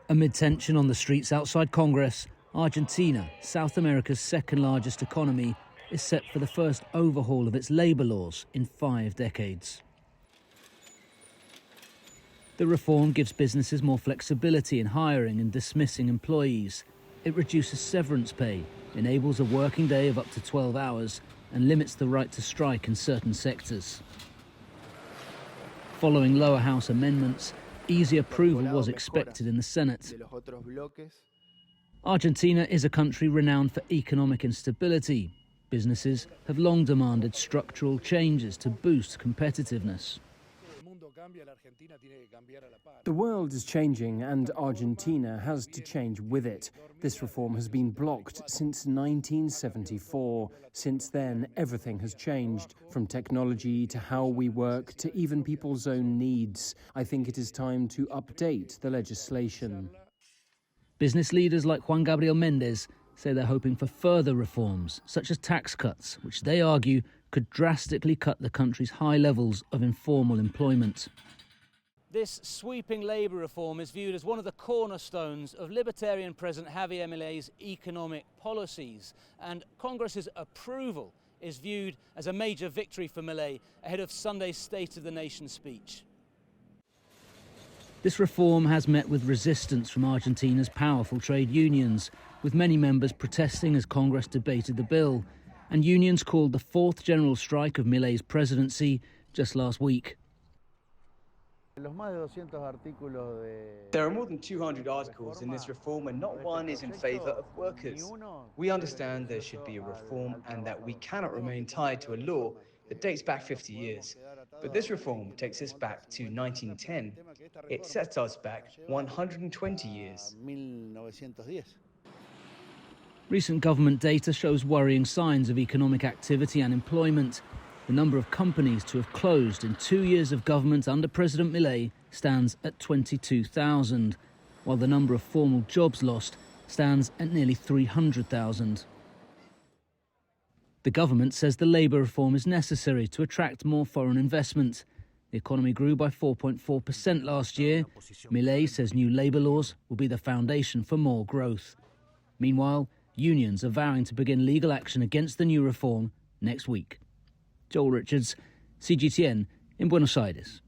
Amid tension on the streets outside Congress, Argentina, South America's second largest economy, is set for the first overhaul of its labour laws in 5 decades. The reform gives businesses more flexibility in hiring and dismissing employees. It reduces severance pay, enables a working day of up to 12 hours, and limits the right to strike in certain sectors. Following lower house amendments, easy approval was expected in the Senate. Argentina is a country renowned for economic instability. Businesses have long demanded structural changes to boost competitiveness. The world is changing and Argentina has to change with it. This reform has been blocked since 1974. Since then, everything has changed, from technology to how we work to even people's own needs. I think it is time to update the legislation. Business leaders like Juan Gabriel Mendez say they're hoping for further reforms, such as tax cuts, which they argue could drastically cut the country's high levels of informal employment. This sweeping labour reform is viewed as one of the cornerstones of Libertarian President Javier Milei's economic policies, and Congress's approval is viewed as a major victory for Milei ahead of Sunday's State of the Nation speech. This reform has met with resistance from Argentina's powerful trade unions, with many members protesting as Congress debated the bill, and unions called the 4th general strike of Milei's presidency just last week. There are more than 200 articles in this reform and not one is in favour of workers. We understand there should be a reform and that we cannot remain tied to a law that dates back 50 years. But this reform takes us back to 1910. It sets us back 120 years. Recent government data shows worrying signs of economic activity and employment. The number of companies to have closed in 2 years of government under President Milei stands at 22,000, while the number of formal jobs lost stands at nearly 300,000. The government says the labour reform is necessary to attract more foreign investment. The economy grew by 4.4% last year. Milei says new labour laws will be the foundation for more growth. Meanwhile, unions are vowing to begin legal action against the new reform next week. Joel Richards, CGTN in Buenos Aires.